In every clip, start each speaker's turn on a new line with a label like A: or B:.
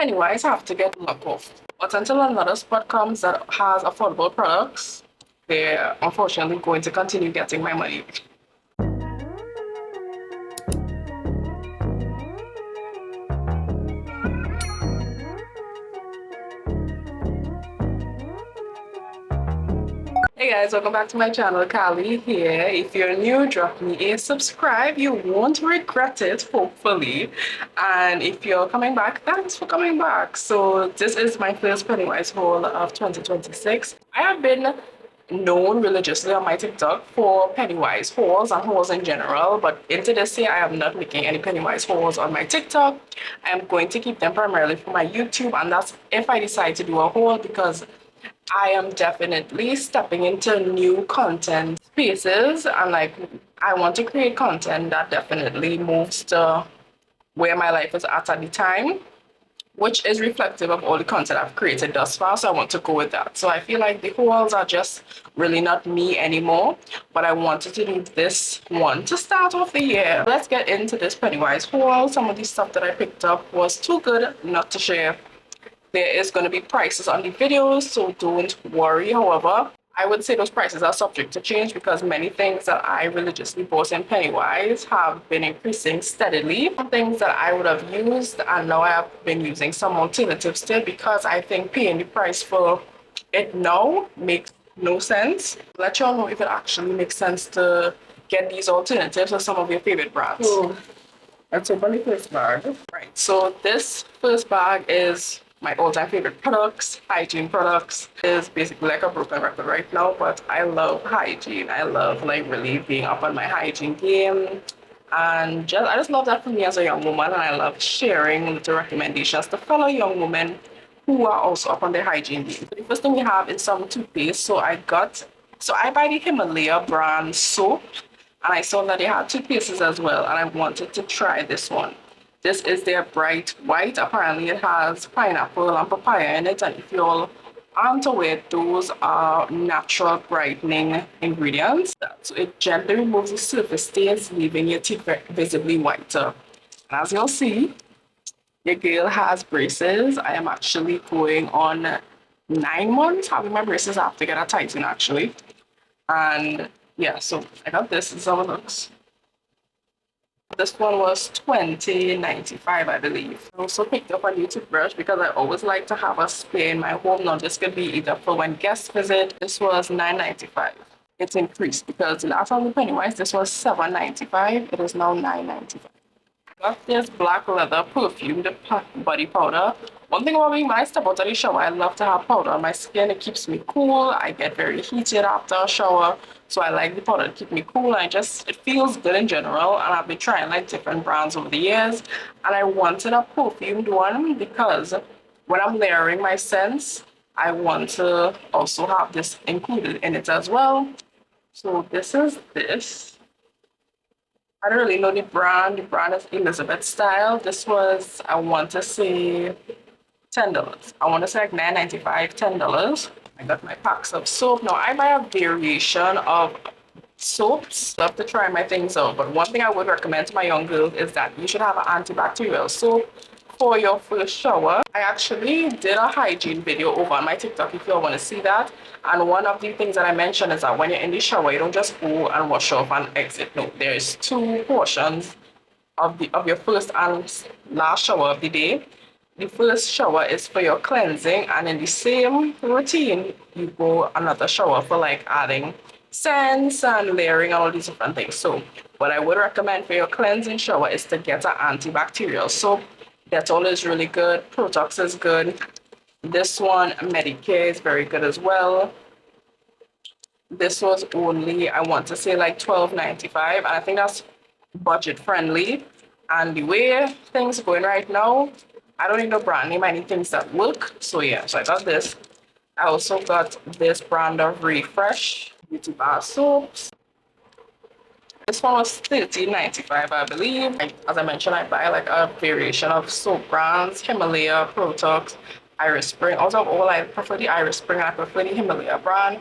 A: Pennywise have to get knocked off. But until another spot comes that has affordable products, they're unfortunately going to continue getting my money. Hey guys, welcome back to my channel. Kali here. If you're new, drop me a subscribe. You won't regret it, hopefully. And if you're coming back, thanks for coming back. So this is my first Pennywise haul of 2026. I have been known religiously on my TikTok for Pennywise hauls and hauls in general, but into this year I am not making any Pennywise hauls on my TikTok. I am going to keep them primarily for my YouTube, and that's if I decide to do a haul, because I am definitely stepping into new content spaces, and like I want to create content that definitely moves to where my life is at the time, which is reflective of all the content I've created thus far. So I want to go with that. So I feel like the hauls are just really not me anymore, but I wanted to do this one to start off the year. Let's get into this Pennywise haul. Some of the stuff that I picked up was too good not to share. There is going to be prices on the videos, so don't worry. However, I would say those prices are subject to change because many things that I religiously bought in Pennywise have been increasing steadily. Some things that I would have used, and now I have been using some alternatives still, because I think paying the price for it now makes no sense. Let y'all know if it actually makes sense to get these alternatives or some of your favorite brands. So let's open the first bag. Right, so this first bag is my all-time favorite products, Hygiene products. Is basically like a broken record right now, but I love Hygiene. I love like really being up on my hygiene game. And I just love that for me as a young woman, and I love sharing little recommendations to fellow young women who are also up on their hygiene game. So the first thing we have is some toothpaste. So I buy the Himalaya brand soap, and I saw that they had toothpastes as well, and I wanted to try this one. This is their bright white. Apparently it has pineapple and papaya in it, and if you all aren't aware, those are natural brightening ingredients. So it gently removes the surface stains, leaving your teeth visibly whiter. And as you'll see, your girl has braces. I am actually going on 9 months having my braces. I have to get a tighten actually. And yeah, so I got this. This is how it looks. This one was $20.95, I believe. I also picked up a new toothbrush because I always like to have a spare in my home. Now this could be either for when guests visit. This was $9.95. It's increased because the last time we Pennywise, this was $7.95. It is now $9.95. Got this black leather perfumed body powder. One thing about me, when I step out of the shower, I love to have powder on my skin. It keeps me cool. I get very heated after a shower, so I like the powder to keep me cool. And it feels good in general. And I've been trying like different brands over the years, and I wanted a perfumed one because when I'm layering my scents, I want to also have this included in it as well. So this is this. I don't really know the brand. The brand is Elizabeth Style. This was, I want to say, $10. I want to say like $9.95, $10. I got my packs of soap. Now I buy a variation of soaps. Love to try my things out. But one thing I would recommend to my young girls is that you should have an antibacterial soap for your first shower. I actually did a hygiene video over on my TikTok if you all want to see that. And one of the things that I mentioned is that when you're in the shower, you don't just go and wash off and exit. No, there's two portions of your first and last shower of the day. The first shower is for your cleansing, and in the same routine, you go another shower for like adding scents and layering and all these different things. So what I would recommend for your cleansing shower is to get an antibacterial soap. Dettol is really good. Protox is good. This one, Medicare, is very good as well. This was only, I want to say like $12.95, and I think that's budget friendly. And the way things are going right now, I don't need no brand name. I need things that work. So yeah, so I got this. I also got this brand of Refresh beauty bar soaps. This one was $13.95, I believe. As I mentioned, I buy like a variation of soap brands: Himalaya, Protox, Iris Spring. Out of all, I prefer the Iris Spring and I prefer the Himalaya brand.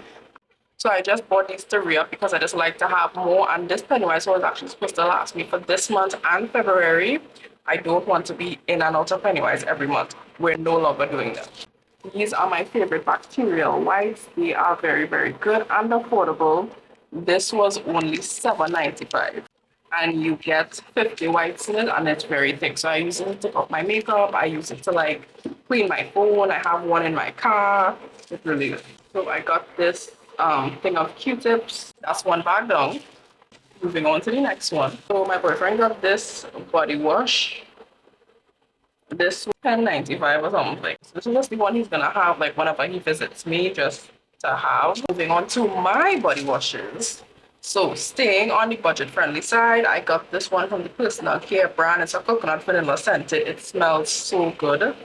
A: So I just bought these to re-up because I just like to have more. And this Pennywise was actually supposed to last me for this month and February. I don't want to be in and out of Pennywise every month. We're no longer doing that. These are my favorite bacterial wipes. They are very, very good and affordable. This was only $7.95. And you get 50 wipes in it, and it's very thick. So I use it to take off my makeup. I use it to like clean my phone. I have one in my car. It's really good. So I got this thing of Q-tips. That's one bag down. Moving on to the next one. So my boyfriend got this body wash. This was $10.95 or something. So this is just the one he's gonna have like whenever he visits me, just to have. Moving on to my body washes. So staying on the budget-friendly side, I got this one from the personal care brand. It's a coconut vanilla scented. It smells so good.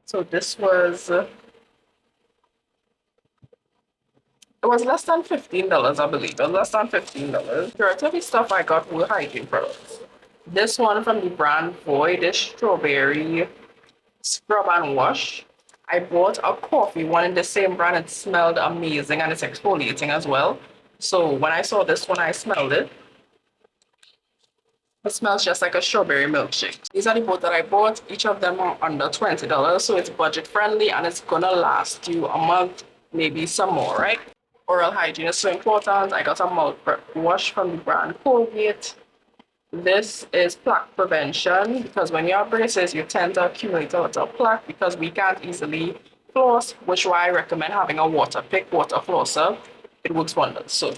A: So this was it was less than $15, I believe. It was less than $15. The rest of the stuff I got were hygiene products. This one from the brand Void is strawberry scrub and wash. I bought a coffee one in the same brand. It smelled amazing and it's exfoliating as well. So when I saw this one, I smelled it. It smells just like a strawberry milkshake. These are the both that I bought. Each of them are under $20, so it's budget friendly and it's gonna last you a month, maybe some more, right? Oral hygiene is so important. I got a mouthwash from the brand Colgate. This is plaque prevention because when you have braces, you tend to accumulate a lot of plaque because we can't easily floss, which is why I recommend having a water flosser. It works wonders. So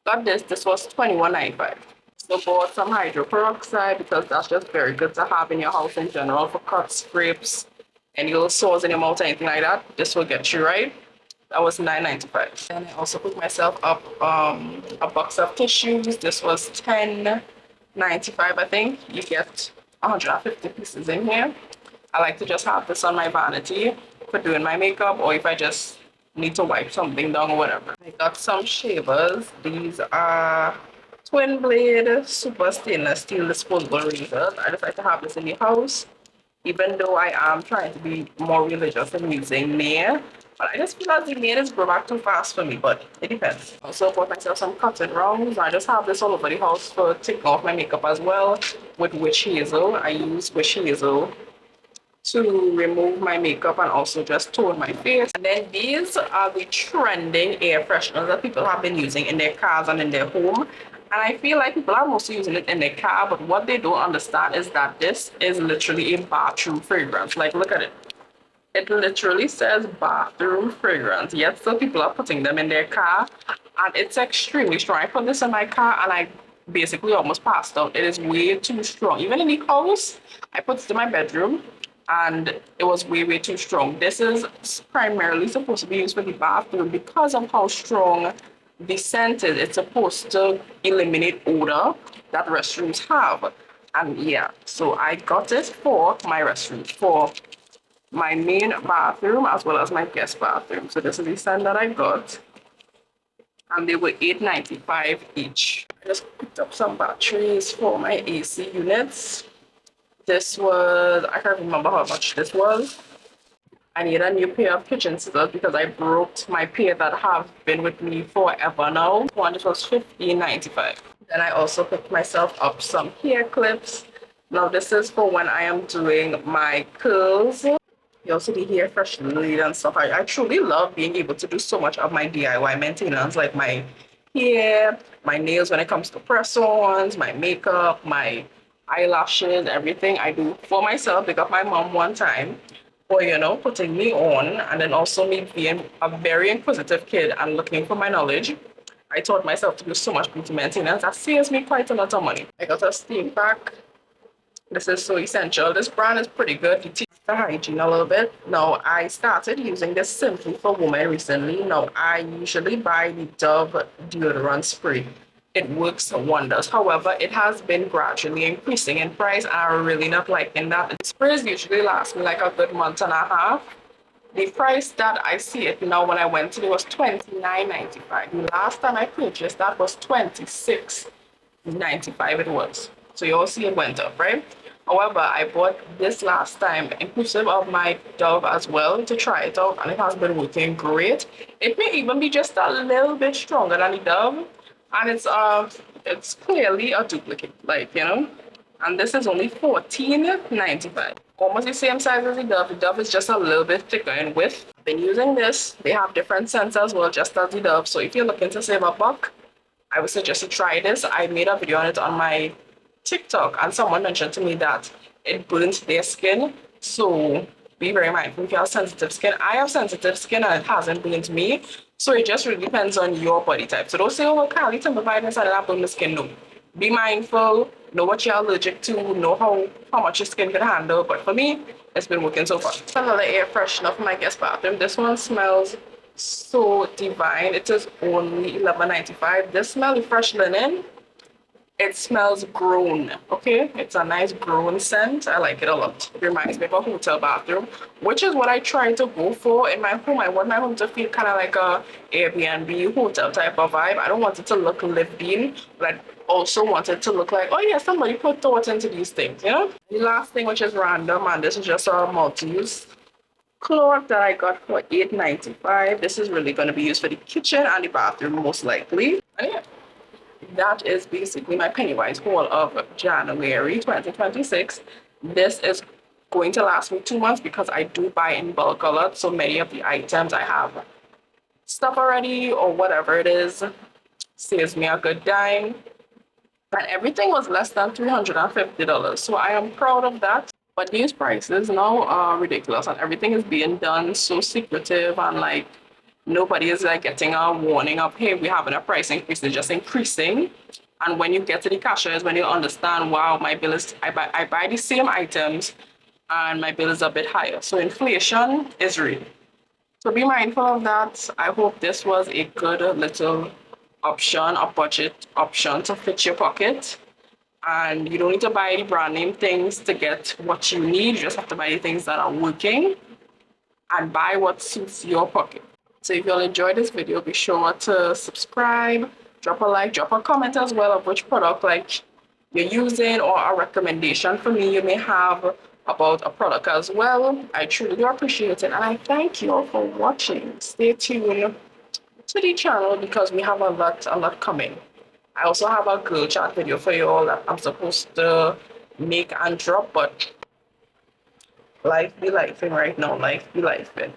A: got this. This was $21.95. So bought some hydroperoxide because that's just very good to have in your house in general for cuts, scrapes, any little sores in your mouth, anything like that. This will get you right. That was $9.95. And I also put myself up a box of tissues. This was $10.95, I think. You get 150 pieces in here. I like to just have this on my vanity for doing my makeup or if I just need to wipe something down or whatever. I got some shavers. These are twin blade super stainless steel disposable razors. I just like to have this in the house, even though I am trying to be more religious in using nail. But I just feel like the nails grow back too fast for me, but it depends. Also bought myself some cotton rounds. I just have this all over the house for taking off my makeup as well with witch hazel. I use witch hazel to remove my makeup and also just tone my face. And then these are the trending air fresheners that people have been using in their cars and in their home. And I feel like people are mostly using it in their car, but what they don't understand is that this is literally a bathroom fragrance. Like, look at it. It literally says bathroom fragrance, yet still people are putting them in their car, and it's extremely strong. I put this in my car and I basically almost passed out. It is way too strong. Even in the house, I put it in my bedroom and it was way, way too strong. This is primarily supposed to be used for the bathroom because of how strong the scent is. It's supposed to eliminate odor that restrooms have. And yeah, so I got it for my restroom, for my main bathroom as well as my guest bathroom. So this is the scent that I got. And they were $8.95 each. I just picked up some batteries for my AC units. This was, I can't remember how much this was. I need a new pair of kitchen scissors because I broke my pair that have been with me forever now. One, this was $15.95. Then I also picked myself up some hair clips. Now this is for when I am doing my curls. You also the hair freshener and stuff. I truly love being able to do so much of my DIY maintenance, like my hair, my nails when it comes to press-ons, my makeup, my eyelashes, everything I do for myself. Because my mom one time for, putting me on, and then also me being a very inquisitive kid and looking for my knowledge. I taught myself to do so much beauty maintenance. That saves me quite a lot of money. I got a steam pack. This is so essential. This brand is pretty good. It teaches the hygiene a little bit. Now, I started using this Simply for Women recently. Now, I usually buy the Dove deodorant spray. It works wonders. However, it has been gradually increasing in price. I'm really not liking that. The sprays usually last me like a good month and a half. The price that I see it now when I went to it was $29.95. The last time I purchased that was $26.95 it was. So you all see it went up, right? However, I bought this last time, inclusive of my Dove as well, to try it out, and it has been working great. It may even be just a little bit stronger than the Dove, and it's It's clearly a duplicate, like, you know? And this is only $14.95. Almost the same size as the Dove. The Dove is just a little bit thicker in width. I've been using this. They have different scents as well, just as the Dove. So if you're looking to save a buck, I would suggest you try this. I made a video on it on my TikTok, and someone mentioned to me that it burnt their skin. So be very mindful if you have sensitive skin. I have sensitive skin and it hasn't burnt me. So it just really depends on your body type. So don't say, oh, Kylie, Timbervine and that burn the skin. No. Be mindful, know what you're allergic to, know how much your skin can handle. But for me, it's been working so far. Another air freshener for my guest bathroom. This one smells so divine. It is only $11.95. This smells fresh linen. It smells grown, okay? It's a nice grown scent. I like it a lot. It reminds me of a hotel bathroom, which is what I try to go for in my home. I want my home to feel kind of like a Airbnb hotel type of vibe. I don't want it to look lived in, but I also want it to look like, oh yeah, somebody put thought into these things, you know? The last thing, which is random, and this is just a multi-use cloth that I got for $8.95. This is really going to be used for the kitchen and the bathroom, most likely. And yeah, that is basically my Pennywise haul of January 2026. This is going to last me 2 months because I do buy in bulk a lot. So many of the items I have stuff already or whatever it is saves me a good dime. And everything was less than $350. So I am proud of that. But these prices now are ridiculous and everything is being done so secretive and like nobody is like getting a warning of, hey, we're having a price increase, it's just increasing. And when you get to the cashier is when you understand, wow, my bill is, I buy the same items and my bill is a bit higher. So inflation is real. So be mindful of that. I hope this was a good little option, a budget option to fit your pocket. And you don't need to buy the brand name things to get what you need. You just have to buy the things that are working and buy what suits your pocket. So if you all enjoyed this video, be sure to subscribe, drop a like, drop a comment as well of which product like you're using or a recommendation for me you may have about a product as well. I truly do appreciate it and I thank you all for watching. Stay tuned to the channel because we have a lot coming. I also have a girl chat video for you all that I'm supposed to make and drop, but life be lifing right now. Life be lifing.